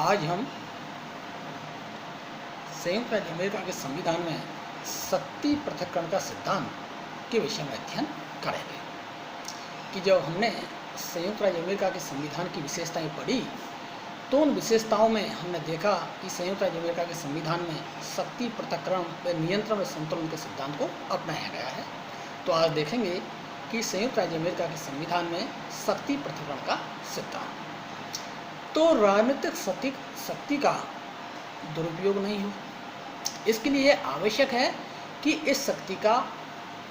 आज हम संयुक्त राज्य अमेरिका के संविधान में शक्ति पृथक्करण का सिद्धांत के विषय में अध्ययन करेंगे कि जब हमने संयुक्त राज्य अमेरिका के संविधान की विशेषताएं पढ़ी तो उन विशेषताओं में हमने देखा कि संयुक्त राज्य अमेरिका के संविधान में शक्ति पृथक्करण व नियंत्रण व संतुलन के सिद्धांत को अपनाया गया है। तो आज देखेंगे कि संयुक्त राज्य अमेरिका के संविधान में शक्ति पृथक्करण का सिद्धांत। तो राजनीतिक शक्ति का दुरुपयोग नहीं हो, इसके लिए आवश्यक है कि इस शक्ति का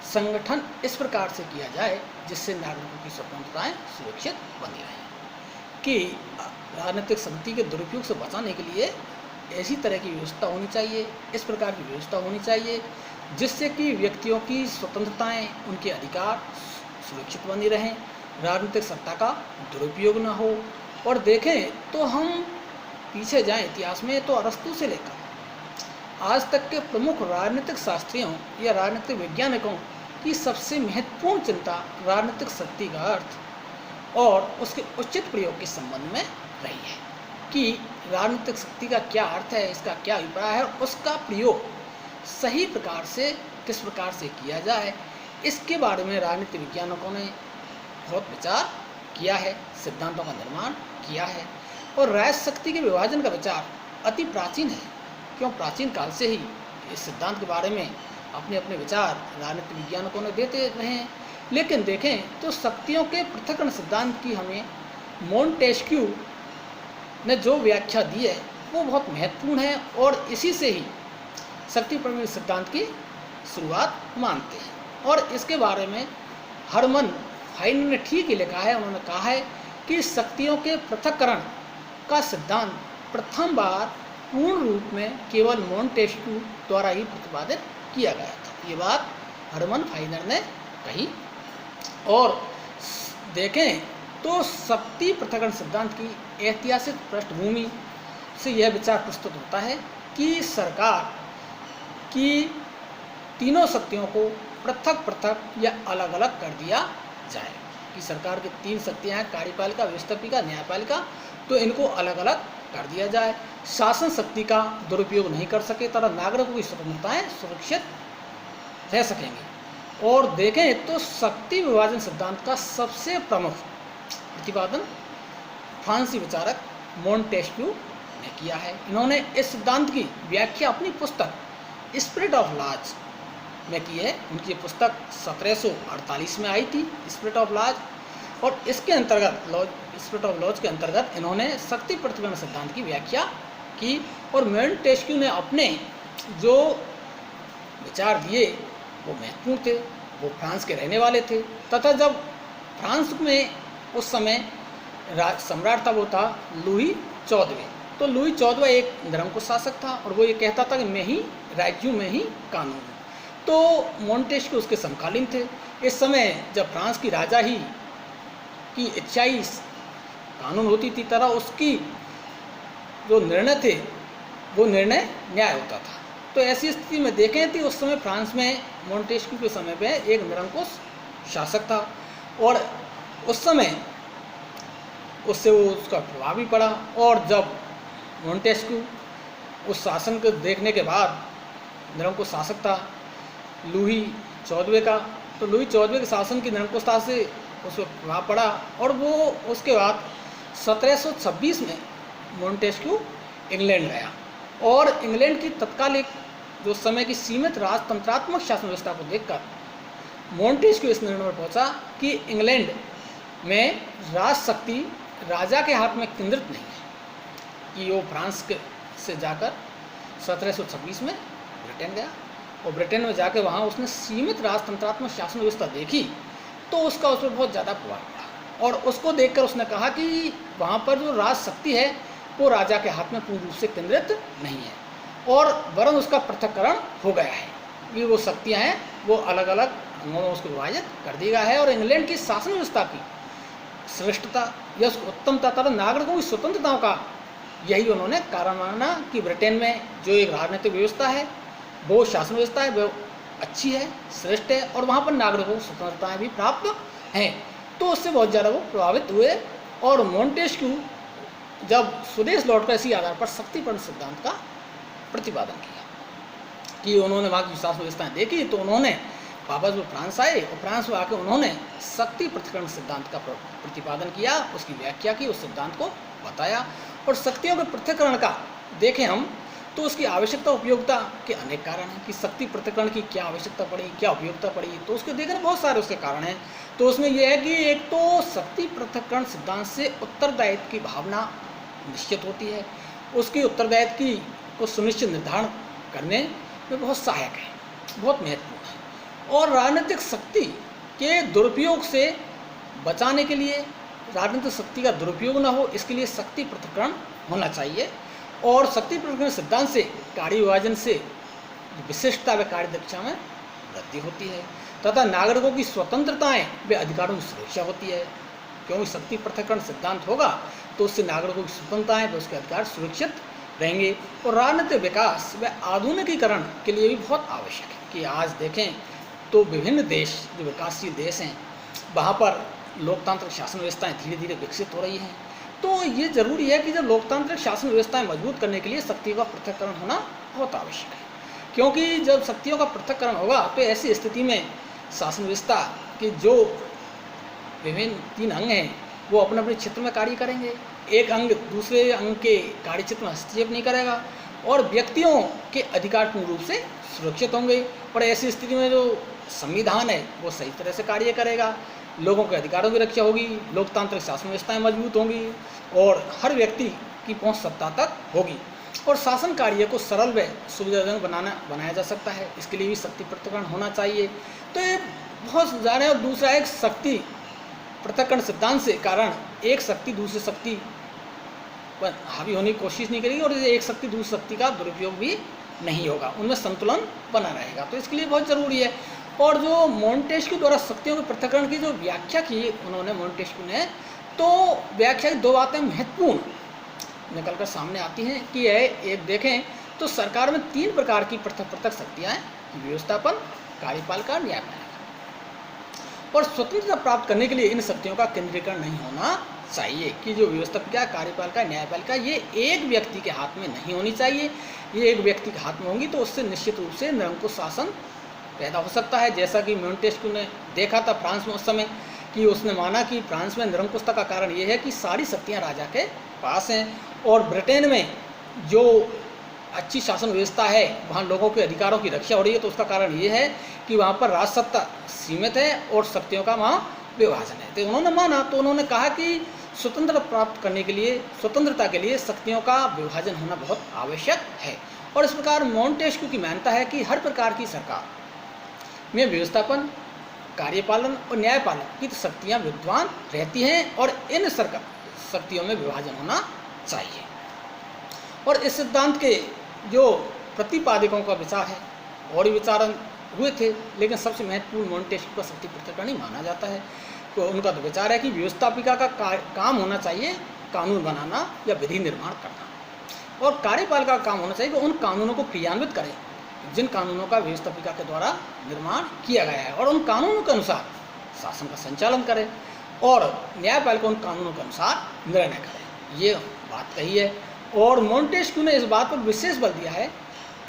संगठन इस प्रकार से किया जाए जिससे नागरिकों की स्वतंत्रताएं सुरक्षित बनी रहें। कि राजनीतिक शक्ति के दुरुपयोग से बचाने के लिए ऐसी तरह की व्यवस्था होनी चाहिए, इस प्रकार की व्यवस्था होनी चाहिए जिससे कि व्यक्तियों की स्वतंत्रताएं, उनके अधिकार सुरक्षित बनी रहें, राजनीतिक सत्ता का दुरुपयोग न हो। और देखें तो हम पीछे जाएं इतिहास में तो अरस्तु से लेकर आज तक के प्रमुख राजनीतिक शास्त्रियों या राजनीतिक वैज्ञानिकों की सबसे महत्वपूर्ण चिंता राजनीतिक शक्ति का अर्थ और उसके उचित प्रयोग के संबंध में रही है कि राजनीतिक शक्ति का क्या अर्थ है, इसका क्या अभिप्राय है, उसका प्रयोग सही प्रकार से किस प्रकार से किया जाए, इसके बारे में राजनीतिक वैज्ञानिकों ने बहुत विचार किया है, सिद्धांतों का निर्माण किया है। और राज शक्ति के विभाजन का विचार अति प्राचीन है, क्यों प्राचीन काल से ही इस सिद्धांत के बारे में अपने अपने विचार राजनीतिक वैज्ञानिकों ने देते रहे हैं। लेकिन देखें तो शक्तियों के पृथक्करण सिद्धांत की हमें मोंटेस्क्यू ने जो व्याख्या दी है वो बहुत महत्वपूर्ण है और इसी से ही शक्ति पृथक्करण सिद्धांत की शुरुआत मानते हैं। और इसके बारे में हरमन फाइन ने ठीक ही लिखा है, उन्होंने कहा है कि शक्तियों के पृथक्करण का सिद्धांत प्रथम बार पूर्ण रूप में केवल मोंटेस्क्यू द्वारा ही प्रतिपादित किया गया था। ये बात हरमन फाइनर ने कही। और देखें तो शक्ति पृथक्करण सिद्धांत की ऐतिहासिक पृष्ठभूमि से यह विचार प्रस्तुत होता है कि सरकार की तीनों शक्तियों को पृथक पृथक या अलग अलग कर दिया जाए। कि सरकार की तीन शक्तियां हैं, कार्यपालिका, व्यवस्थापिका, न्यायपालिका, तो इनको अलग अलग कर दिया जाए। शासन शक्ति का दुरुपयोग नहीं कर सके तथा नागरिकों की स्वतंत्रताएं सुरक्षित रह सकेंगी। और देखें तो शक्ति विभाजन सिद्धांत का सबसे प्रमुख प्रतिपादन फ्रांसीसी विचारक मोंटेस्क्यू ने किया है। इन्होंने इस सिद्धांत की व्याख्या अपनी पुस्तक स्पिरिट ऑफ लॉज में की है। उनकी पुस्तक 1748 में आई थी, स्पिरिट ऑफ लॉज। और इसके अंतर्गत स्पिरिट ऑफ लॉज के अंतर्गत इन्होंने शक्ति पृथक्करण सिद्धांत की व्याख्या की। और मोंटेस्क्यू ने अपने जो विचार दिए वो महत्वपूर्ण थे, वो फ्रांस के रहने वाले थे तथा जब फ्रांस में उस समय सम्राट था वो था लुई 14वें। तो लुई 14वां एक निरंकुश शासक था और वो ये कहता था कि मैं ही राज्यों में ही कानून हूँ। तो मोंटेस्क्यू उसके समकालीन थे। इस समय जब फ्रांस की राजा ही की इच्छा ही कानून होती थी तरह उसकी जो निर्णय थे वो निर्णय न्याय होता था। तो ऐसी स्थिति में देखें कि उस समय फ्रांस में मोंटेस्क्यू के समय पे एक निरंकुश शासक था और उस समय उससे वो उसका प्रभाव भी पड़ा। और जब मोंटेस्क्यू उस शासन को देखने के बाद निरंकुश शासक था लुई 14वें का, तो लुई 14वें के शासन की निरंकुशता से उस पर प्रभाव पड़ा और वो उसके बाद 1726 में मोंटेस्क्यू इंग्लैंड गया। और इंग्लैंड की तत्कालिक जो समय की सीमित राजतंत्रात्मक शासन व्यवस्था को देखकर मोंटेस्क्यू इस निर्णय पर पहुंचा कि इंग्लैंड में राज शक्ति राजा के हाथ में केंद्रित नहीं है। कि वो फ्रांस से जाकर 1726 में ब्रिटेन गया और ब्रिटेन में जाकर वहाँ उसने सीमित राजतंत्रात्मक शासन व्यवस्था देखी तो उसका उस पर बहुत ज़्यादा प्रभाव पड़ा। और उसको देखकर उसने कहा कि वहाँ पर जो राज शक्ति है वो राजा के हाथ में पूर्ण रूप से केंद्रित नहीं है और वरन उसका पृथक्करण हो गया है कि वो शक्तियाँ हैं वो अलग अलग अंगों में उसको विभाजित कर दिया गया है। और इंग्लैंड की शासन व्यवस्था की श्रेष्ठता या उसकी उत्तमता तथा नागरिकों की स्वतंत्रताओं का यही उन्होंने कारण माना कि ब्रिटेन में जो एक राजनीतिक व्यवस्था है वो शासन व्यवस्था है वो अच्छी है, श्रेष्ठ है और वहाँ पर नागरिकों को स्वतंत्रताएँ भी प्राप्त हैं। तो उससे बहुत ज़्यादा वो प्रभावित हुए और मोंटेस्क्यू जब स्वदेश लौटकर इसी आधार पर शक्तिपूर्ण सिद्धांत का प्रतिपादन किया कि उन्होंने वहाँ की शासन व्यवस्थाएं देखी, तो उन्होंने वापस वो फ्रांस आए और फ्रांस में आके उन्होंने शक्ति पृथक्करण सिद्धांत का प्रतिपादन किया, उसकी व्याख्या की, उस सिद्धांत को बताया। और शक्तियों के पृथक्करण का देखें हम तो उसकी आवश्यकता उपयोगिता के अनेक कारण हैं कि शक्ति पृथक्करण की क्या आवश्यकता पड़ी, क्या उपयोगिता पड़ी, तो उसके देखने बहुत सारे उसके कारण हैं। तो उसमें यह है कि एक तो शक्ति पृथक्करण सिद्धांत से उत्तरदायित्व की भावना निश्चित होती है, उसकी उत्तरदायित्व की को सुनिश्चित निर्धारण करने में बहुत सहायक है, बहुत महत्वपूर्ण है। और राजनीतिक शक्ति के दुरुपयोग से बचाने के लिए, राजनीतिक शक्ति का दुरुपयोग न हो इसके लिए शक्ति पृथक्करण होना चाहिए। और शक्ति पृथक्करण सिद्धांत से कार्य विभाजन से विशिष्टता व कार्य दक्षता में वृद्धि होती है तथा नागरिकों की स्वतंत्रताएं व अधिकारों की सुरक्षा होती है। क्योंकि शक्ति पृथक्करण सिद्धांत होगा तो उससे नागरिकों की स्वतंत्रताएं व उसके अधिकार सुरक्षित रहेंगे। और राजनीतिक विकास व आधुनिकीकरण के लिए भी बहुत आवश्यक है कि आज देखें तो विभिन्न देश जो विकासशील देश हैं वहाँ पर लोकतांत्रिक शासन व्यवस्थाएं धीरे धीरे विकसित हो रही हैं। तो ये जरूरी है कि जब लोकतांत्रिक शासन व्यवस्थाएं मजबूत करने के लिए शक्तियों का पृथक्करण होना बहुत आवश्यक है, क्योंकि जब शक्तियों का पृथक्करण होगा तो ऐसी स्थिति में शासन व्यवस्था के जो विभिन्न 3 अंग हैं वो अपने अपने क्षेत्र में कार्य करेंगे, एक अंग दूसरे अंग के कार्य क्षेत्र में हस्तक्षेप नहीं करेगा और व्यक्तियों के अधिकार पूर्ण रूप से सुरक्षित होंगे। और ऐसी स्थिति में जो संविधान है वो सही तरह से कार्य करेगा, लोगों के अधिकारों की रक्षा होगी, लोकतांत्रिक शासन व्यवस्थाएं मजबूत होंगी और हर व्यक्ति की पहुंच सत्ता तक होगी और शासन कार्य को सरल व सुविधाजनक बनाया जा सकता है। इसके लिए भी शक्ति पृथक्करण होना चाहिए। तो ये बहुत ज़्यादा है। और दूसरा एक शक्ति पृथक्करण सिद्धांत से कारण एक शक्ति दूसरी शक्ति पर हावी होने की कोशिश नहीं करेगी और एक शक्ति दूसरी शक्ति का दुरुपयोग भी नहीं होगा, उनमें संतुलन बना रहेगा। तो इसके लिए बहुत ज़रूरी है। और जो मोंटेस्क्यू द्वारा शक्तियों के पृथक्करण की जो व्याख्या की उन्होंने मोंटेस्क्यू ने, तो व्याख्या की 2 बातें महत्वपूर्ण निकल कर सामने आती हैं कि एक देखें तो सरकार में 3 प्रकार की पृथक पृथक शक्तियाँ हैं, व्यवस्थापन, कार्यपालिका, न्यायपालिका। और स्वतंत्रता प्राप्त करने के लिए इन शक्तियों का केंद्रीकरण नहीं होना चाहिए कि जो व्यवस्थापिका, कार्यपालिका, न्यायपालिका ये एक व्यक्ति के हाथ में नहीं होनी चाहिए। ये एक व्यक्ति के हाथ में होंगी तो उससे निश्चित रूप से निरंकुश शासन पैदा हो सकता है। जैसा कि मोंटेस्क्यू ने देखा था फ्रांस में उस समय कि उसने माना कि फ्रांस में निरंकुशता का कारण ये है कि सारी शक्तियाँ राजा के पास हैं और ब्रिटेन में जो अच्छी शासन व्यवस्था है वहाँ लोगों के अधिकारों की रक्षा हो रही है। तो उसका कारण ये है कि वहाँ पर राजसत्ता सीमित है और शक्तियों का वहाँ विभाजन है। तो उन्होंने माना, तो उन्होंने कहा कि स्वतंत्रता प्राप्त करने के लिए, स्वतंत्रता के लिए शक्तियों का विभाजन होना बहुत आवश्यक है। और इस प्रकार मोंटेस्क्यू की मान्यता है कि हर प्रकार की सरकार में व्यवस्थापन, कार्यपालन और न्यायपालन की शक्तियाँ विद्यमान रहती हैं और इन सरकार शक्तियों में विभाजन होना चाहिए। और इस सिद्धांत के जो प्रतिपादकों का विचार है और भी विचार हुए थे, लेकिन सबसे महत्वपूर्ण मोंटेस्क्यू का शक्ति पृथक्करण ही माना जाता है। तो उनका तो विचार है कि व्यवस्थापिका का काम होना चाहिए कानून बनाना या विधि निर्माण करना और कार्यपालिका का काम होना चाहिए कि उन कानूनों को क्रियान्वित करें जिन कानूनों का व्यवस्थापिका के द्वारा निर्माण किया गया है और उन कानूनों के अनुसार शासन का संचालन करें और न्यायपालिका उन कानूनों के अनुसार निर्णय करें। ये बात कही है। और मोंटेस्क्यू ने इस बात पर विशेष बल दिया है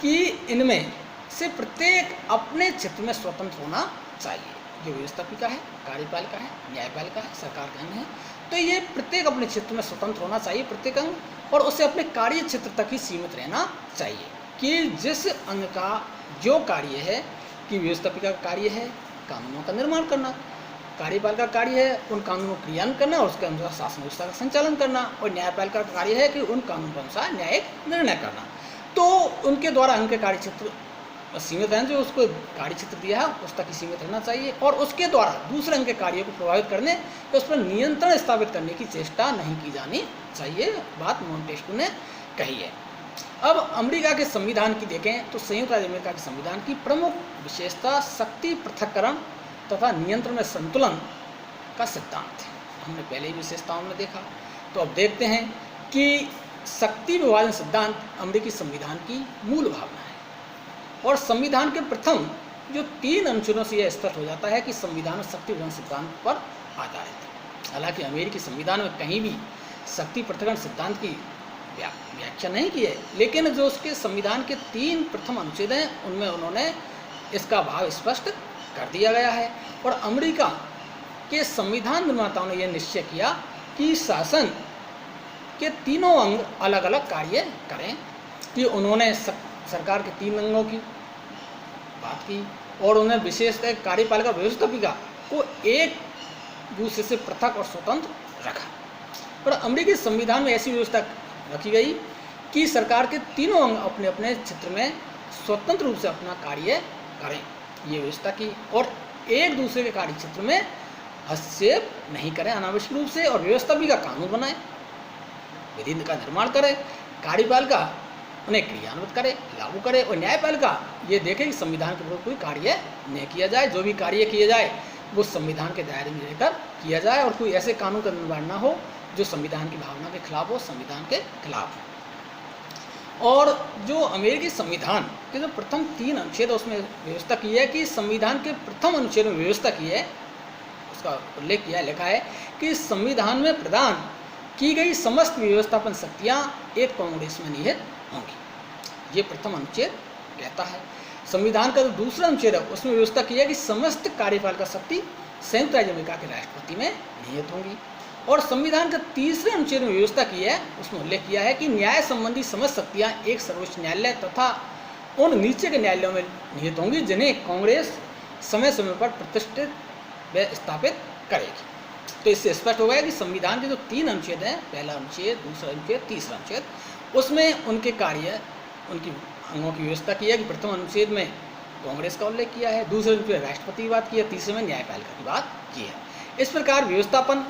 कि इनमें से प्रत्येक अपने क्षेत्र में स्वतंत्र होना चाहिए। जो व्यवस्थापिका है, कार्यपालिका है, न्यायपालिका है, सरकार का अंग है, तो ये प्रत्येक अपने क्षेत्र में स्वतंत्र होना चाहिए प्रत्येक अंग, और उसे अपने कार्य क्षेत्र तक ही सीमित रहना चाहिए कि जिस अंग का जो कार्य है कि व्यवस्थापिका का कार्य है कानूनों का निर्माण करना, कार्यपालिका का कार्य है उन कानूनों को क्रियान्वित करना और उसके अनुसार शासन व्यवस्था का संचालन करना, और न्यायपालिका का कार्य है कि उन कानून के अनुसार न्यायिक निर्णय करना। तो उनके द्वारा अंग के कार्य क्षेत्र सीमित रहना, जो उसको कार्य क्षेत्र दिया है उस तक ही सीमित रहना चाहिए, और उसके द्वारा दूसरे अंग के कार्य को प्रभावित करने तो उस पर नियंत्रण स्थापित करने की चेष्टा नहीं की जानी चाहिए। बात मोंटेस्क्यू ने कही है। अब अमेरिका के संविधान की देखें तो संयुक्त राज्य अमेरिका के संविधान की प्रमुख विशेषता शक्ति पृथक्करण तथा नियंत्रण में संतुलन का सिद्धांत है। हमने पहले ही विशेषताओं में देखा, तो अब देखते हैं कि शक्ति विभाजन सिद्धांत अमेरिकी संविधान की मूल भावना है। और संविधान के प्रथम जो 3 अनुच्छेदों से यह स्पष्ट हो जाता है कि संविधान शक्ति विभाजन सिद्धांत पर आधारित है। हालांकि अमेरिकी संविधान में कहीं भी शक्ति पृथक्करण सिद्धांत की व्याख्या नहीं की है, लेकिन जो उसके संविधान के 3 प्रथम अनुच्छेद हैं उनमें उन्होंने इसका भाव स्पष्ट कर दिया गया है। और अमेरिका के संविधान निर्माताओं ने यह निश्चय किया कि शासन के तीनों अंग अलग अलग कार्य करें, कि उन्होंने सरकार के 3 अंगों की बात की और उन्हें विशेषतः कार्यपालिका व्यवस्थापिका को एक दूसरे से पृथक और स्वतंत्र रखा। पर अमेरिकी संविधान में ऐसी व्यवस्था रखी गई कि सरकार के तीनों अंग अपने अपने क्षेत्र में स्वतंत्र रूप से अपना कार्य करें, ये व्यवस्था की, और एक दूसरे के कार्य क्षेत्र में हस्तक्षेप नहीं करें अनावश्यक रूप से, और व्यवस्थापिका कानून बनाए, विधि का निर्माण करे, कार्यपालिका उन्हें क्रियान्वित करे, लागू करे, और न्यायपालिका ये देखे कि संविधान के विरुद्ध कोई कार्य न किया जाए, जो भी कार्य किया जाए वो संविधान के दायरे में रहकर किया जाए, और कोई ऐसे कानून का निर्माण ना हो जो संविधान की भावना के खिलाफ हो, संविधान के खिलाफ हो। और जो अमेरिकी संविधान के जो प्रथम 3 अनुच्छेद उसमें व्यवस्था की है कि संविधान के प्रथम अनुच्छेद में व्यवस्था की है, उसका उल्लेख किया, लिखा है कि संविधान में प्रदान की गई समस्त व्यवस्थापन शक्तियाँ एक कांग्रेस में निहित होंगी, ये प्रथम अनुच्छेद कहता है। संविधान का जो दूसरा अनुच्छेद है उसमें व्यवस्था की है कि समस्त कार्यपालिका शक्ति संयुक्त राज्य अमेरिका के राष्ट्रपति में निहित होंगी। और संविधान का तीसरे अनुच्छेद में व्यवस्था की है, उसमें उल्लेख किया है कि न्याय संबंधी समस्त शक्तियाँ एक सर्वोच्च न्यायालय तथा उन नीचे के न्यायालयों में निहित होंगी जिन्हें कांग्रेस समय समय पर प्रतिष्ठित व स्थापित करेगी। तो इससे स्पष्ट हो गया कि संविधान के जो 3 अनुच्छेद हैं, पहला अनुच्छेद, दूसरा अनुच्छेद, तीसरा अनुच्छेद, उसमें उनके कार्य, उनकी अंगों की व्यवस्था की है कि प्रथम अनुच्छेद में कांग्रेस का उल्लेख किया है, दूसरे अनुच्छेद राष्ट्रपति की बात की है, तीसरे में न्यायपालिका की बात की है। इस प्रकार व्यवस्थापन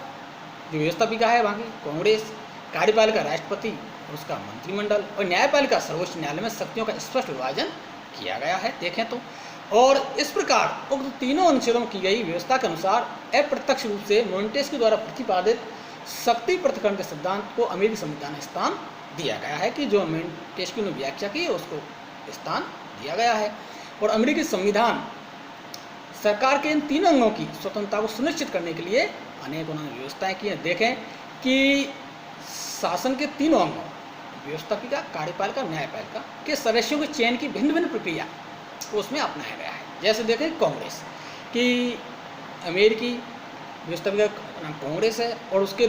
जो व्यवस्थापिका है वहाँ की कांग्रेस, कार्यपालिका राष्ट्रपति और उसका मंत्रिमंडल, और न्यायपालिका सर्वोच्च न्यायालय में शक्तियों का स्पष्ट विभाजन किया गया है, देखें तो। और इस प्रकार उक्त तीनों अनुच्छेदों में की गई व्यवस्था के अनुसार अप्रत्यक्ष रूप से मोंटेस्क्यू द्वारा प्रतिपादित शक्ति पृथक्करण के सिद्धांत को अमेरिकी संविधान में स्थान दिया गया है, कि जो मोंटेस्क्यू ने व्याख्या की उसको स्थान दिया गया है। और अमेरिकी संविधान सरकार के इन 3 अंगों की स्वतंत्रता को सुनिश्चित करने के लिए अनेक उन्होंने व्यवस्थाएं की हैं। देखें कि शासन के 3 अंगों, व्यवस्थापिका, कार्यपालिका, न्यायपालिका के सदस्यों के चयन की भिन्न भिन्न प्रक्रिया उसमें अपनाया गया है। जैसे देखें कांग्रेस कि अमेरिकी व्यवस्थापिका का नाम कांग्रेस है और उसके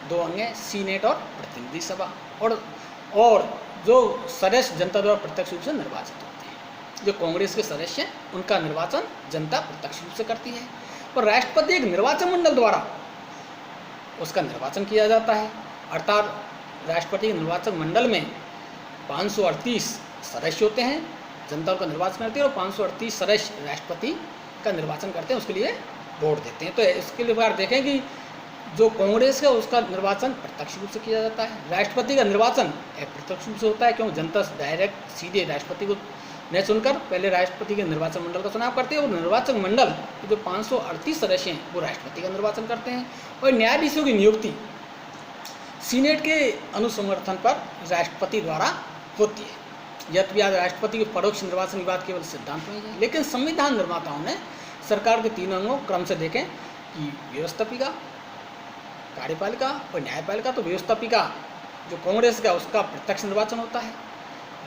2 अंग हैं, सीनेट और प्रतिनिधि सभा, और जो सदस्य जनता द्वारा प्रत्यक्ष रूप से निर्वाचित होते हैं। जो कांग्रेस के सदस्य हैं उनका निर्वाचन जनता प्रत्यक्ष रूप से करती है, और राष्ट्रपति एक निर्वाचन मंडल द्वारा उसका निर्वाचन किया जाता है। अर्थात राष्ट्रपति के निर्वाचन मंडल में 538 सदस्य होते हैं, जनता का निर्वाचन करती है, और 538 सदस्य राष्ट्रपति का निर्वाचन करते हैं, उसके लिए वोट देते हैं। तो इसके लिए बार देखें कि जो कांग्रेस है उसका निर्वाचन प्रत्यक्ष रूप से किया जाता है, राष्ट्रपति का निर्वाचन अप्रत्यक्ष रूप से होता है, क्योंकि जनता डायरेक्ट सीधे राष्ट्रपति को न चुनकर पहले राष्ट्रपति के निर्वाचन मंडल का चुनाव करते हैं, और निर्वाचन मंडल के जो 538 सदस्य हैं वो राष्ट्रपति का निर्वाचन करते हैं। और न्यायाधीशों की नियुक्ति सीनेट के अनुसमर्थन पर राष्ट्रपति द्वारा होती है। यद्यपि आज राष्ट्रपति के परोक्ष निर्वाचन की बात केवल सिद्धांत में है, लेकिन संविधान निर्माताओं ने सरकार के 3 अंगों क्रम से देखें कि व्यवस्थापिका, कार्यपालिका और न्यायपालिका। तो व्यवस्थापिका जो कांग्रेस का उसका प्रत्यक्ष निर्वाचन होता है,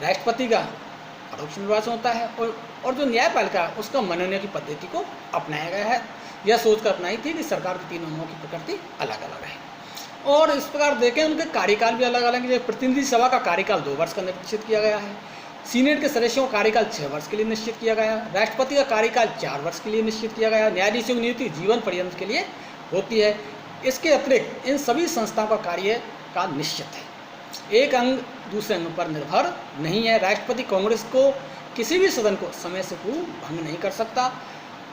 राष्ट्रपति का परोक्ष निर्वाचन होता है, और जो न्यायपालिका उसका मनोनयन की पद्धति को अपनाया गया है। यह सोचकर अपनाई थी कि सरकार के 3 अंगों की प्रकृति अलग अलग है, और इस प्रकार देखें उनके कार्यकाल भी अलग अलग है। प्रतिनिधि सभा का कार्यकाल 2 वर्ष का निश्चित किया गया है, सीनेट के सदस्यों का कार्यकाल 6 वर्ष के लिए निश्चित किया गया है, राष्ट्रपति का कार्यकाल 4 वर्ष के लिए निश्चित किया गया है, न्यायाधीशों की नियुक्ति जीवन पर्यंत के लिए होती है। इसके अतिरिक्त इन सभी संस्थाओं का कार्य का निश्चित है, एक अंग दूसरे अंग पर निर्भर नहीं है। राष्ट्रपति कांग्रेस को किसी भी सदन को समय से पूर्व भंग नहीं कर सकता,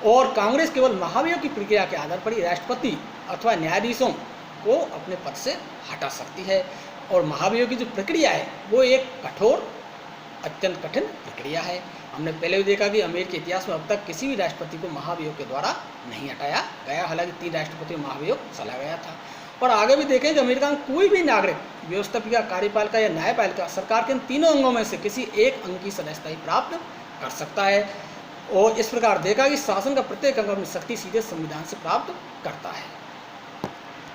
और कांग्रेस केवल महाभियोग की प्रक्रिया के आधार पर ही राष्ट्रपति अथवा न्यायाधीशों को अपने पद से हटा सकती है। और महाभियोग की जो प्रक्रिया है वो एक कठोर, अत्यंत कठिन प्रक्रिया है। हमने पहले भी देखा कि अमेरिकी इतिहास में अब तक किसी भी राष्ट्रपति को महाभियोग के द्वारा नहीं हटाया गया, हालांकि 3 राष्ट्रपतियों महाभियोग चला गया था। और आगे भी देखें कि अमेरिका में कोई भी नागरिक व्यवस्थापिका, कार्यपालिका या न्यायपालिका सरकार के इन 3 अंगों में से किसी एक अंग की सदस्यता ही प्राप्त कर सकता है। और इस प्रकार देखा कि शासन का प्रत्येक अंग अपनी शक्ति सीधे संविधान से प्राप्त करता है।